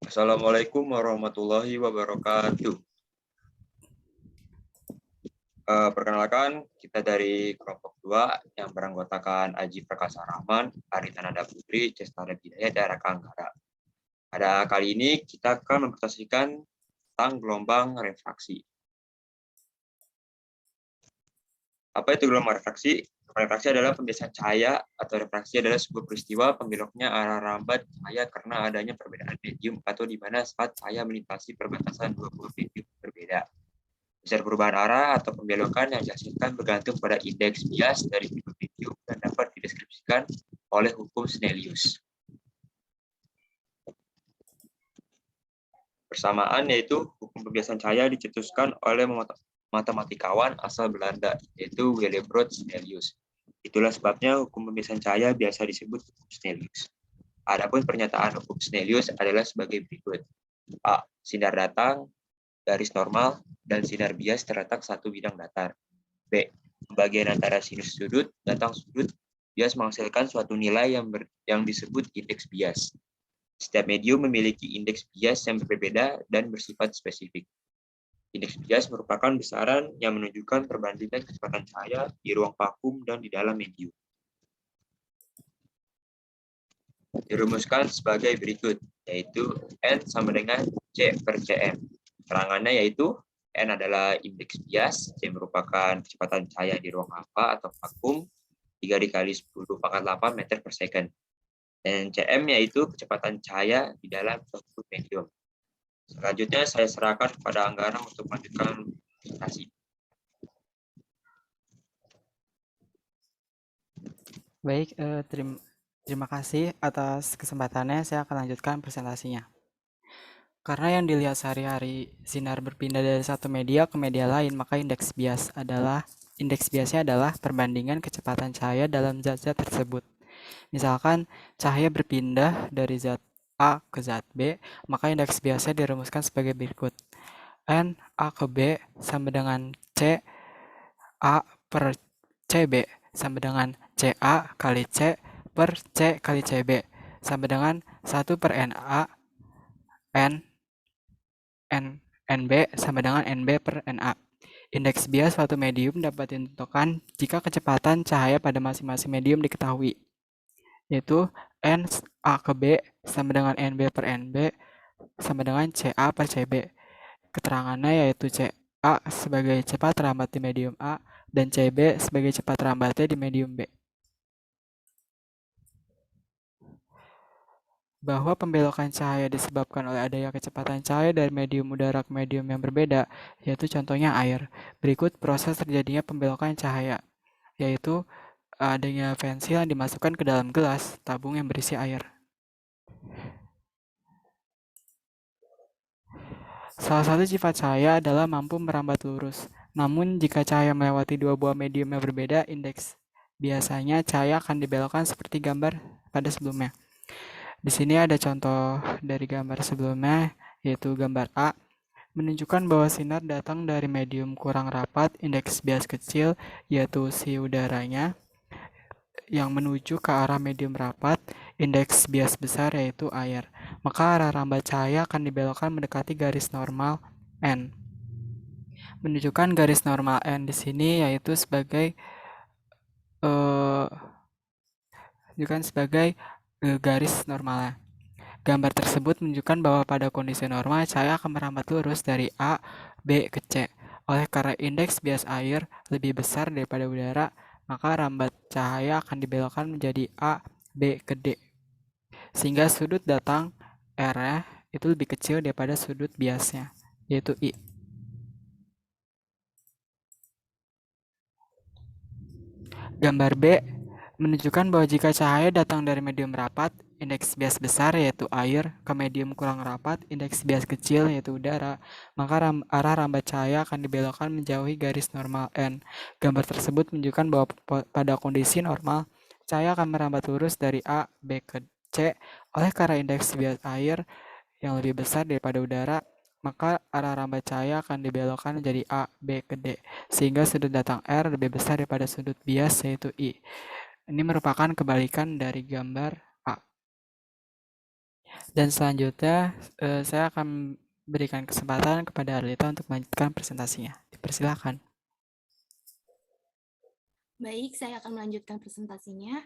Assalamualaikum warahmatullahi wabarakatuh. Perkenalkan, kita dari kelompok 2 yang beranggotakan Aji Prakasa Rahman, Aritananda Putri, Cestada Bidaya, daerah Kanggara. Pada kali ini kita akan mempresentasikan tentang gelombang refraksi. Apa itu gelombang refraksi? Refraksi adalah pembiasaan cahaya atau refraksi adalah sebuah peristiwa pembeloknya arah rambat cahaya karena adanya perbedaan medium atau di mana saat cahaya melintasi perbatasan dua buah medium berbeda. Besar perubahan arah atau pembelokan yang dihasilkan bergantung pada indeks bias dari tipe medium dan dapat dideskripsikan oleh hukum Snellius. Bersamaan yaitu hukum pembiasaan cahaya dicetuskan oleh matematikawan asal Belanda, yaitu Willebrord Snellius. Itulah sebabnya hukum pembiasaan cahaya biasa disebut hukum Snellius. Adapun pernyataan hukum Snellius adalah sebagai berikut. A. Sinar datang, garis normal, dan sinar bias terletak satu bidang datar. B. Pembagian antara sinus sudut, datang sudut, bias menghasilkan suatu nilai yang disebut indeks bias. Setiap medium memiliki indeks bias yang berbeda dan bersifat spesifik. Indeks bias merupakan besaran yang menunjukkan perbandingan kecepatan cahaya di ruang vakum dan di dalam medium. Dirumuskan sebagai berikut, yaitu N sama dengan C per Cm. Keterangannya yaitu N adalah indeks bias, C merupakan kecepatan cahaya di ruang hampa atau vakum 3 dikali 10 pangkat 8 meter per second. Dan Cm yaitu kecepatan cahaya di dalam suatu medium. Selanjutnya saya serahkan kepada Anggara untuk melanjutkan presentasi. Baik, terima kasih atas kesempatannya. Saya akan lanjutkan presentasinya. Karena yang dilihat sehari-hari sinar berpindah dari satu media ke media lain, maka indeks biasnya adalah perbandingan kecepatan cahaya dalam zat-zat tersebut. Misalkan cahaya berpindah dari zat A ke zat B, maka indeks biasnya dirumuskan sebagai berikut. N A ke B sama dengan C A per CB sama dengan CA kali C per C kali CB sama dengan 1 per NA NB sama dengan NB per NA. Indeks bias suatu medium dapat ditentukan jika kecepatan cahaya pada masing-masing medium diketahui, yaitu N A ke B sama dengan NB per NB sama dengan CA per CB. Keterangannya yaitu CA sebagai cepat terambat di medium A dan CB sebagai cepat terambatnya di medium B. Bahwa pembelokan cahaya disebabkan oleh adanya kecepatan cahaya dari medium udara ke medium yang berbeda, yaitu contohnya air. Berikut proses terjadinya pembelokan cahaya, yaitu adanya pensil yang dimasukkan ke dalam gelas tabung yang berisi air. Salah satu sifat cahaya adalah mampu merambat lurus. Namun, jika cahaya melewati dua buah medium yang berbeda, indeks biasanya cahaya akan dibelokkan seperti gambar pada sebelumnya. Di sini ada contoh dari gambar sebelumnya, yaitu gambar A, menunjukkan bahwa sinar datang dari medium kurang rapat, indeks bias kecil, yaitu si udaranya, yang menuju ke arah medium rapat, indeks bias besar, yaitu air. Maka arah rambat cahaya akan dibelokkan mendekati garis normal N. Menunjukkan garis normal N di sini yaitu sebagai garis normalnya. Gambar tersebut menunjukkan bahwa pada kondisi normal, cahaya akan merambat lurus dari A, B ke C. Oleh karena indeks bias air lebih besar daripada udara, maka rambat cahaya akan dibelokkan menjadi A, B ke D. Sehingga sudut datang R itu lebih kecil daripada sudut biasnya, yaitu I. Gambar B menunjukkan bahwa jika cahaya datang dari medium rapat, indeks bias besar yaitu air, ke medium kurang rapat, indeks bias kecil yaitu udara, maka arah rambat cahaya akan dibelokkan menjauhi garis normal N. Gambar tersebut menunjukkan bahwa pada kondisi normal, cahaya akan merambat lurus dari A, B ke C, oleh karena indeks bias air yang lebih besar daripada udara, maka arah rambat cahaya akan dibelokkan menjadi A, B ke D, sehingga sudut datang R lebih besar daripada sudut bias yaitu I. Ini merupakan kebalikan dari gambar A. Dan selanjutnya, saya akan berikan kesempatan kepada Arlita untuk melanjutkan presentasinya. Dipersilakan. Baik, saya akan melanjutkan presentasinya.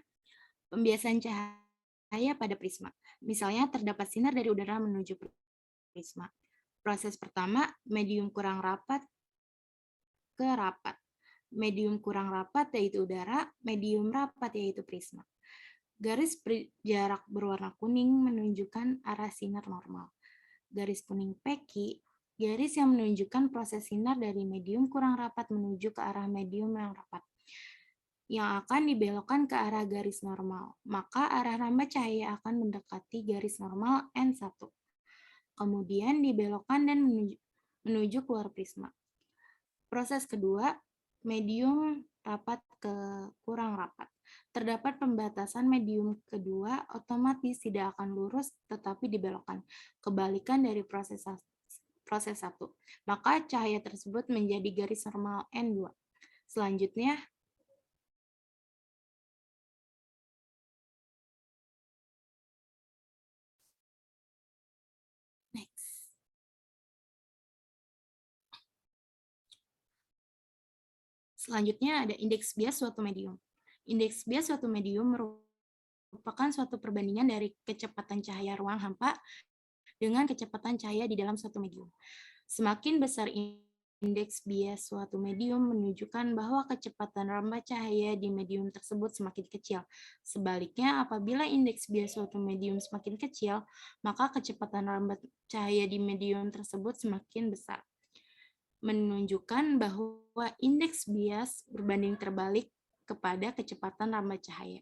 Pembiasaan cahaya pada prisma. Misalnya terdapat sinar dari udara menuju prisma. Proses pertama, medium kurang rapat ke rapat. Medium kurang rapat yaitu udara, medium rapat yaitu prisma. Garis jarak berwarna kuning menunjukkan arah sinar normal. Garis kuning peki, garis yang menunjukkan proses sinar dari medium kurang rapat menuju ke arah medium yang rapat, yang akan dibelokkan ke arah garis normal. Maka arah rambat cahaya akan mendekati garis normal N1. Kemudian dibelokkan dan menuju keluar prisma. Proses kedua, medium rapat ke kurang rapat. Terdapat pembatasan medium kedua otomatis tidak akan lurus tetapi dibelokkan. Kebalikan dari proses satu. Maka cahaya tersebut menjadi garis normal N2. Selanjutnya, next. Selanjutnya ada indeks bias suatu medium. Indeks bias suatu medium merupakan suatu perbandingan dari kecepatan cahaya ruang hampa dengan kecepatan cahaya di dalam suatu medium. Semakin besar indeks bias suatu medium menunjukkan bahwa kecepatan rambat cahaya di medium tersebut semakin kecil. Sebaliknya, apabila indeks bias suatu medium semakin kecil, maka kecepatan rambat cahaya di medium tersebut semakin besar. Menunjukkan bahwa indeks bias berbanding terbalik kepada kecepatan rambat cahaya.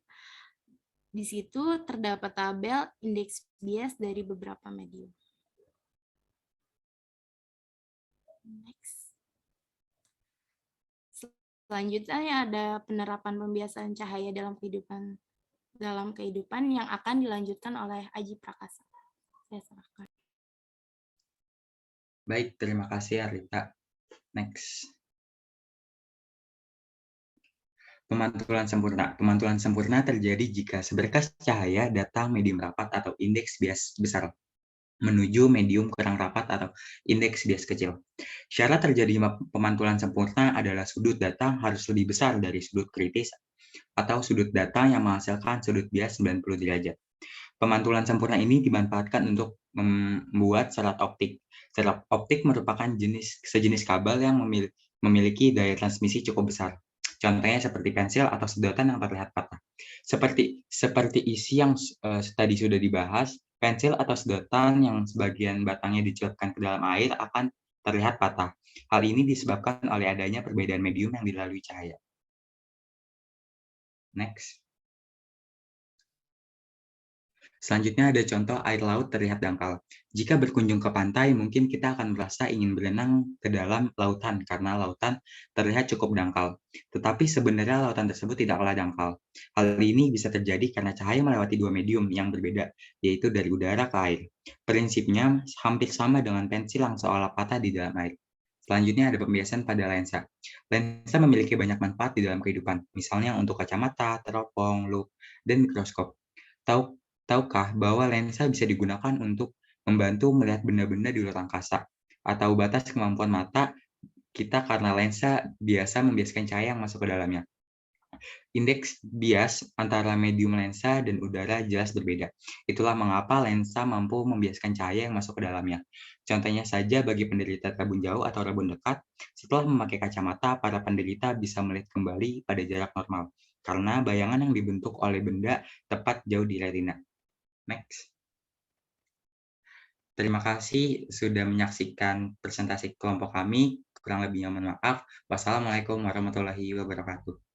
Di situ terdapat tabel indeks bias dari beberapa medium. Next. Selanjutnya ada penerapan pembiasaan cahaya dalam kehidupan yang akan dilanjutkan oleh Aji Prakasa. Saya serahkan. Baik, terima kasih Arlita. Next. Pemantulan sempurna. Pemantulan sempurna terjadi jika seberkas cahaya datang medium rapat atau indeks bias besar menuju medium kurang rapat atau indeks bias kecil. Syarat terjadinya pemantulan sempurna adalah sudut datang harus lebih besar dari sudut kritis atau sudut datang yang menghasilkan sudut bias 90 derajat. Pemantulan sempurna ini dimanfaatkan untuk membuat serat optik. Serat optik merupakan sejenis kabel yang memiliki daya transmisi cukup besar. Contohnya seperti pensil atau sedotan yang terlihat patah. Seperti isi yang tadi sudah dibahas, pensil atau sedotan yang sebagian batangnya dicelupkan ke dalam air akan terlihat patah. Hal ini disebabkan oleh adanya perbedaan medium yang dilalui cahaya. Next. Selanjutnya ada contoh air laut terlihat dangkal. Jika berkunjung ke pantai, mungkin kita akan merasa ingin berenang ke dalam lautan karena lautan terlihat cukup dangkal. Tetapi sebenarnya lautan tersebut tidaklah dangkal. Hal ini bisa terjadi karena cahaya melewati dua medium yang berbeda, yaitu dari udara ke air. Prinsipnya hampir sama dengan pensil yang seolah patah di dalam air. Selanjutnya ada pembiasan pada lensa. Lensa memiliki banyak manfaat di dalam kehidupan, misalnya untuk kacamata, teropong, lup, dan mikroskop. Tahukah bahwa lensa bisa digunakan untuk membantu melihat benda-benda di luar angkasa? Atau batas kemampuan mata kita karena lensa biasa membiaskan cahaya yang masuk ke dalamnya. Indeks bias antara medium lensa dan udara jelas berbeda. Itulah mengapa lensa mampu membiaskan cahaya yang masuk ke dalamnya. Contohnya saja bagi penderita rabun jauh atau rabun dekat, setelah memakai kacamata, para penderita bisa melihat kembali pada jarak normal, karena bayangan yang dibentuk oleh benda tepat jauh di retina. Next. Terima kasih sudah menyaksikan presentasi kelompok kami. Kurang lebihnya mohon maaf. Wassalamualaikum warahmatullahi wabarakatuh.